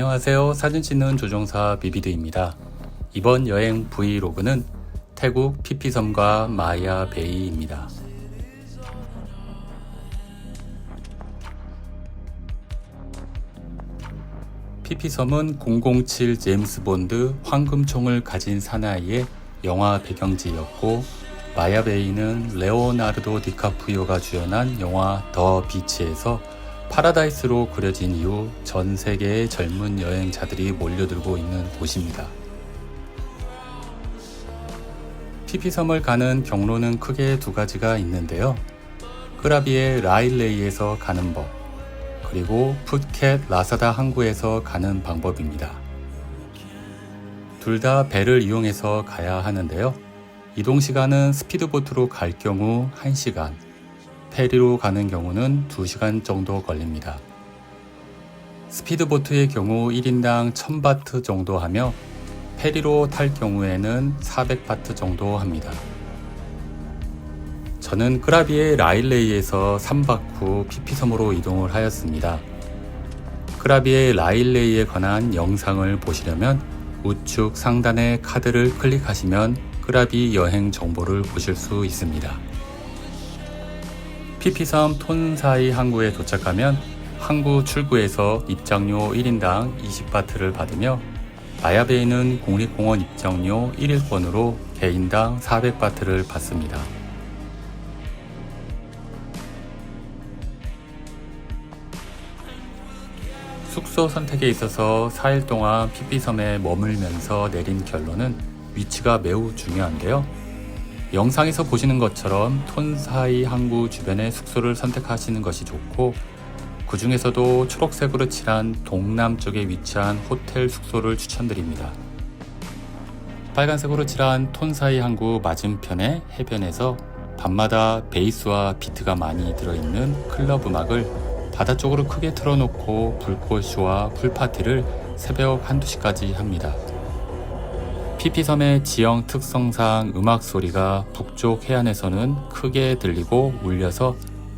안녕하세요. 사진 찍는 조종사 비비드입니다. 이번 여행 브이로그는 태국 피피섬과 마야베이입니다. 피피섬은 007 제임스 본드 황금총을 가진 사나이의 영화 배경지였고, 마야베이는 레오나르도 디카프리오가 주연한 영화 더 비치에서 파라다이스로 그려진 이후 전 세계의 젊은 여행자들이 몰려들고 있는 곳입니다. 피피섬을 가는 경로는 크게 두 가지가 있는데요. 끄라비의 라일레이에서 가는 법, 그리고 푸켓 라사다 항구에서 가는 방법입니다. 둘 다 배를 이용해서 가야 하는데요. 이동 시간은 스피드보트로 갈 경우 1시간, 페리로 가는 경우는 2시간 정도 걸립니다. 스피드보트의 경우 1인당 1000바트 정도 하며 페리로 탈 경우에는 400바트 정도 합니다. 저는 끄라비의 라일레이에서 3박 후 피피섬으로 이동을 하였습니다. 끄라비의 라일레이에 관한 영상을 보시려면 우측 상단의 카드를 클릭하시면 끄라비 여행 정보를 보실 수 있습니다. 피피섬 톤사이 항구에 도착하면 항구 출구에서 입장료 1인당 20바트를 받으며, 마야베이는 국립공원 입장료 1일권으로 개인당 400바트를 받습니다. 숙소 선택에 있어서 4일 동안 피피섬에 머물면서 내린 결론은 위치가 매우 중요한데요. 영상에서 보시는 것처럼 톤사이 항구 주변의 숙소를 선택하시는 것이 좋고, 그 중에서도 초록색으로 칠한 동남쪽에 위치한 호텔 숙소를 추천드립니다. 빨간색으로 칠한 톤사이 항구 맞은편의 해변에서 밤마다 베이스와 비트가 많이 들어있는 클럽 음악을 바다 쪽으로 크게 틀어놓고 불꽃쇼와 풀파티를 새벽 1~2시까지 합니다. 피피섬의 지형 특성상 음악 소리가 북쪽 해안에서는 크게 들리고 울려서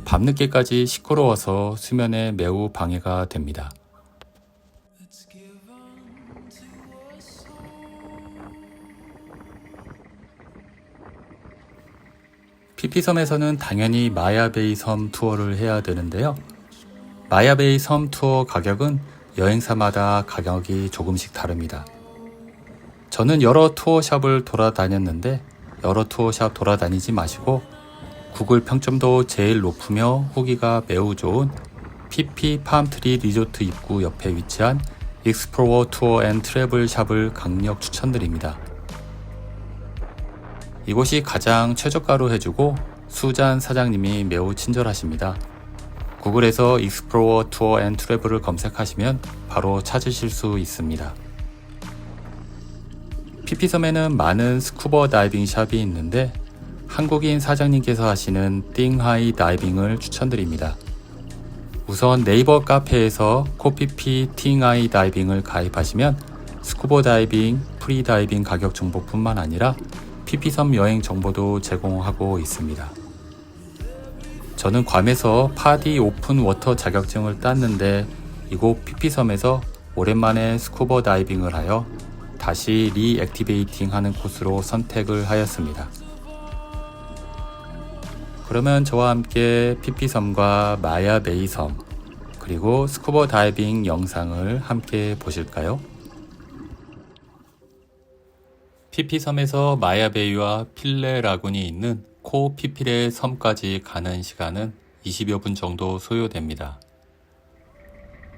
밤늦게까지 시끄러워서 수면에 매우 방해가 됩니다. 피피섬에서는 당연히 마야베이 섬 투어를 해야 되는데요. 마야베이 섬 투어 가격은 여행사마다 가격이 조금씩 다릅니다. 저는 여러 투어샵을 돌아다녔는데, 여러 투어샵 돌아다니지 마시고 구글 평점도 제일 높으며 후기가 매우 좋은 피피 팜트리 리조트 입구 옆에 위치한 익스플로어 투어 앤 트래블 샵을 강력 추천드립니다. 이곳이 가장 최저가로 해주고 수잔 사장님이 매우 친절하십니다. 구글에서 익스플로어 투어 앤 트래블을 검색하시면 바로 찾으실 수 있습니다. 피피섬에는 많은 스쿠버 다이빙 샵이 있는데, 한국인 사장님께서 하시는 띵하이 다이빙을 추천드립니다. 우선 네이버 카페에서 코피피 띵하이 다이빙을 가입하시면 스쿠버 다이빙, 프리 다이빙 가격 정보뿐만 아니라 피피섬 여행 정보도 제공하고 있습니다. 저는 괌에서 파디 오픈 워터 자격증을 땄는데, 이곳 피피섬에서 오랜만에 스쿠버 다이빙을 하여 다시 리액티베이팅 하는 코스로 선택을 하였습니다. 그러면 저와 함께 피피섬과 마야베이 섬, 그리고 스쿠버 다이빙 영상을 함께 보실까요? 피피섬에서 마야베이와 필레 라군이 있는 코 피피레 섬까지 가는 시간은 20여 분 정도 소요됩니다.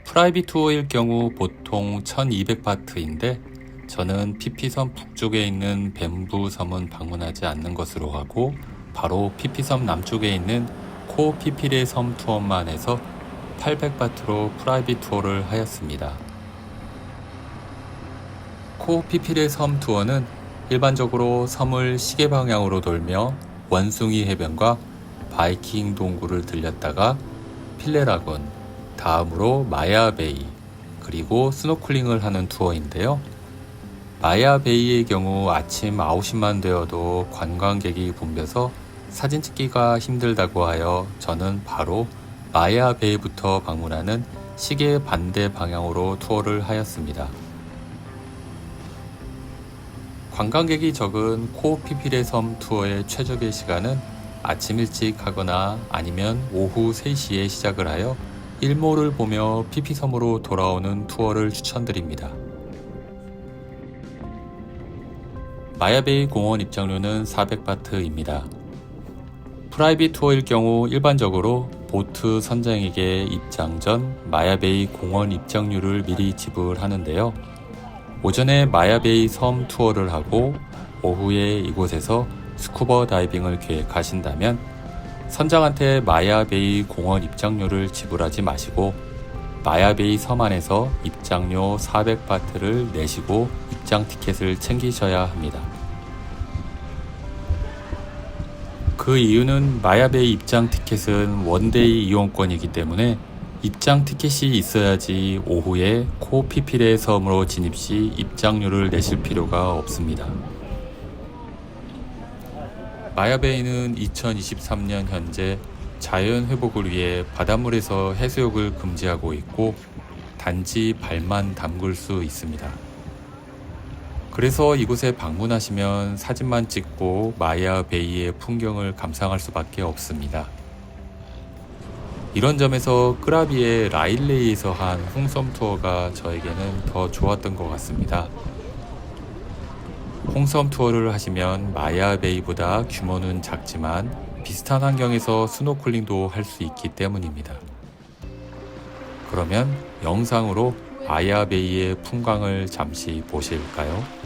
프라이빗 투어일 경우 보통 1200바트인데, 저는 피피섬 북쪽에 있는 뱀부 섬은 방문하지 않는 것으로 하고 바로 피피섬 남쪽에 있는 코 피피레 섬 투어만 해서 800바트로 프라이빗 투어를 하였습니다. 코 피피레 섬 투어는 일반적으로 섬을 시계 방향으로 돌며 원숭이 해변과 바이킹 동굴을 들렸다가 필레라군, 다음으로 마야베이, 그리고 스노클링을 하는 투어인데요. 마야베이의 경우 아침 9시만 되어도 관광객이 붐벼서 사진 찍기가 힘들다고 하여 저는 바로 마야베이부터 방문하는 시계 반대 방향으로 투어를 하였습니다. 관광객이 적은 코피필의 섬 투어의 최적의 시간은 아침 일찍 하거나 아니면 오후 3시에 시작을 하여 일몰을 보며 피피섬으로 돌아오는 투어를 추천드립니다. 마야베이 공원 입장료는 400바트입니다. 프라이빗 투어일 경우 일반적으로 보트 선장에게 입장 전 마야베이 공원 입장료를 미리 지불하는데요. 오전에 마야베이 섬 투어를 하고 오후에 이곳에서 스쿠버 다이빙을 계획하신다면 선장한테 마야베이 공원 입장료를 지불하지 마시고 마야베이 섬 안에서 입장료 400바트를 내시고 입장 티켓을 챙기셔야 합니다. 그 이유는 마야베이 입장 티켓은 원데이 이용권이기 때문에 입장 티켓이 있어야지 오후에 코피필의 섬으로 진입 시 입장료를 내실 필요가 없습니다. 마야베이는 2023년 현재 자연 회복을 위해 바닷물에서 해수욕을 금지하고 있고 단지 발만 담글 수 있습니다. 그래서 이곳에 방문하시면 사진만 찍고 마야베이의 풍경을 감상할 수밖에 없습니다. 이런 점에서 끄라비의 라일레이에서 한 홍섬 투어가 저에게는 더 좋았던 것 같습니다. 홍섬 투어를 하시면 마야베이보다 규모는 작지만 비슷한 환경에서 스노클링도 할 수 있기 때문입니다. 그러면 영상으로 마야베이의 풍광을 잠시 보실까요?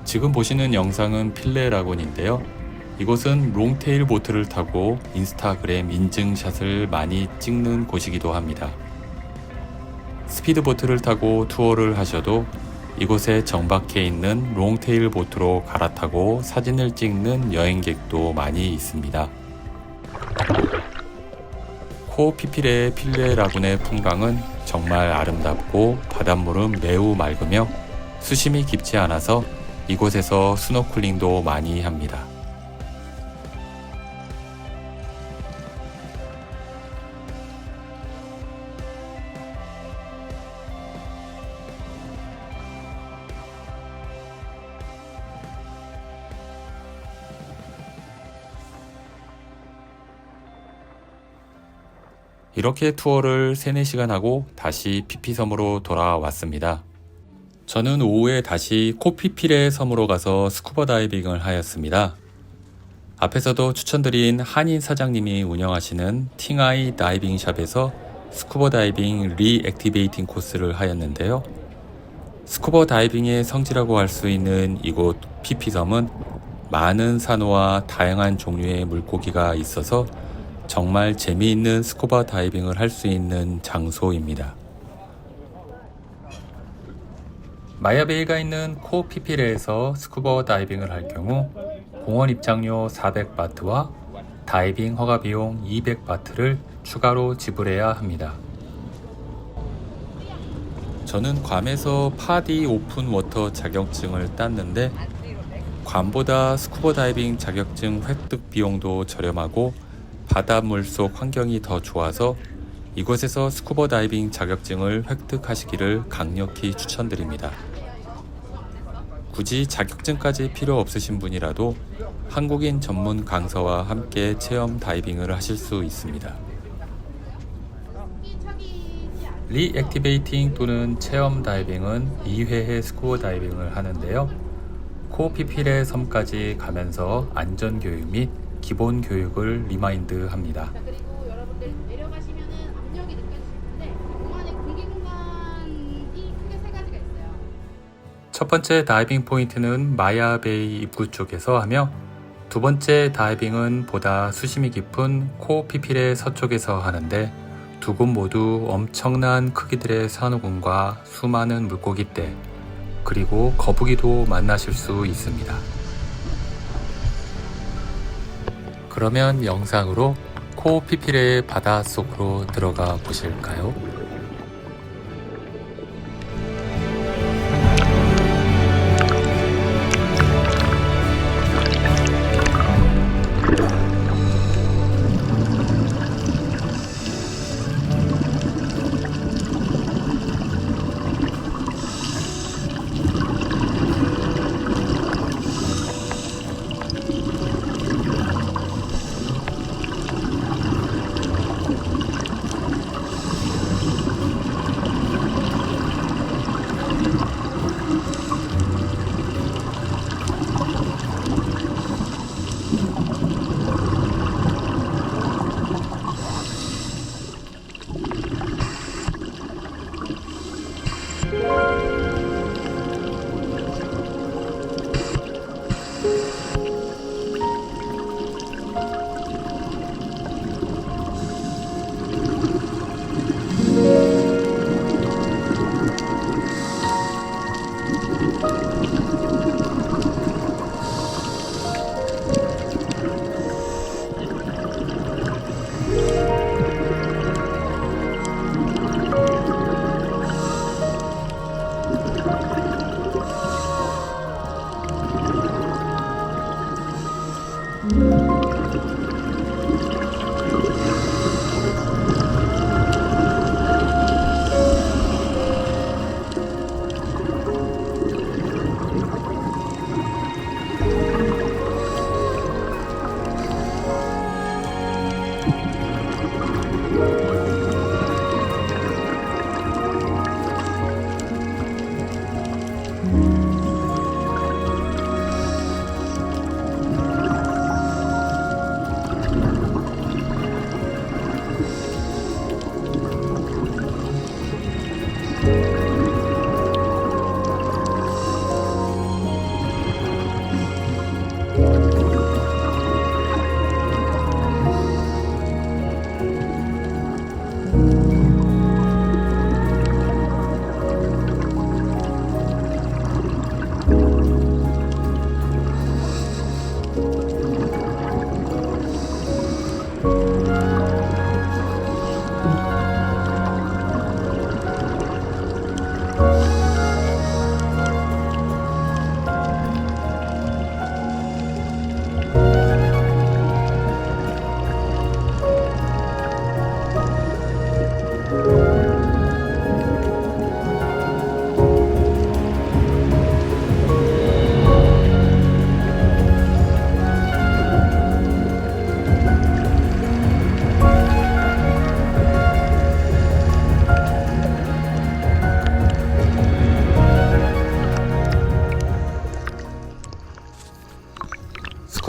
지금 보시는 영상은 필레 라군인데요. 이곳은 롱테일 보트를 타고 인스타그램 인증샷을 많이 찍는 곳이기도 합니다. 스피드보트를 타고 투어를 하셔도 이곳에 정박해 있는 롱테일 보트로 갈아타고 사진을 찍는 여행객도 많이 있습니다. 코피필의 필레 라군의 풍광은 정말 아름답고 바닷물은 매우 맑으며 수심이 깊지 않아서 이곳에서 스노클링도 많이 합니다. 이렇게 투어를 3-4시간 하고 다시 피피섬으로 돌아왔습니다. 저는 오후에 다시 코피필의 섬으로 가서 스쿠버 다이빙을 하였습니다. 앞에서도 추천드린 한인 사장님이 운영하시는 팅하이 다이빙 샵에서 스쿠버 다이빙 리액티베이팅 코스를 하였는데요. 스쿠버 다이빙의 성지라고 할 수 있는 이곳 피피섬은 많은 산호와 다양한 종류의 물고기가 있어서 정말 재미있는 스쿠버 다이빙을 할 수 있는 장소입니다. 마야베이가 있는 코피필에서 스쿠버 다이빙을 할 경우 공원 입장료 400바트와 다이빙 허가 비용 200바트를 추가로 지불해야 합니다. 저는 괌에서 파디 오픈 워터 자격증을 땄는데 괌보다 스쿠버 다이빙 자격증 획득 비용도 저렴하고 바닷물 속 환경이 더 좋아서 이곳에서 스쿠버 다이빙 자격증을 획득하시기를 강력히 추천드립니다. 굳이 자격증까지 필요 없으신 분이라도 한국인 전문 강사와 함께 체험 다이빙을 하실 수 있습니다. 리액티베이팅 또는 체험 다이빙은 2회의 스쿠버 다이빙을 하는데요. 코피필의 섬까지 가면서 안전교육 및 기본 교육을 리마인드 합니다. 그리고 여러분들 내려가시면은 압력이 느껴지실 텐데 공간에 공기 공간이 크게 3가지가 있어요. 첫 번째 다이빙 포인트는 마야베이 입구 쪽에서 하며 두 번째 다이빙은 보다 수심이 깊은 코피필의 서쪽에서 하는데 두 곳 모두 엄청난 크기들의 산호군과 수많은 물고기떼 그리고 거북이도 만나실 수 있습니다. 그러면 영상으로 코피필의 바닷속으로 들어가 보실까요?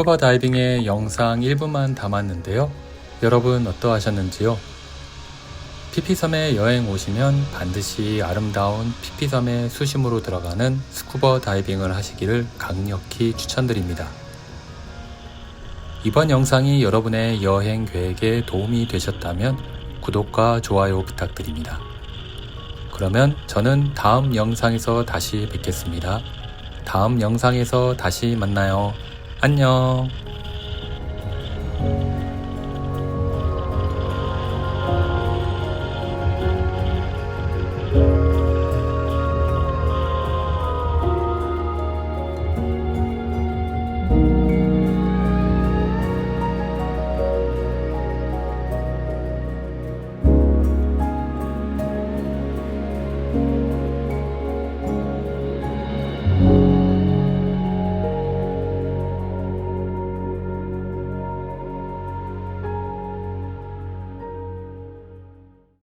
스쿠버 다이빙의 영상 일부만 담았는데요. 여러분 어떠하셨는지요? 피피섬에 여행 오시면 반드시 아름다운 피피섬의 수심으로 들어가는 스쿠버 다이빙을 하시기를 강력히 추천드립니다. 이번 영상이 여러분의 여행 계획에 도움이 되셨다면 구독과 좋아요 부탁드립니다. 그러면 저는 다음 영상에서 다시 뵙겠습니다. 다음 영상에서 다시 만나요. 안녕.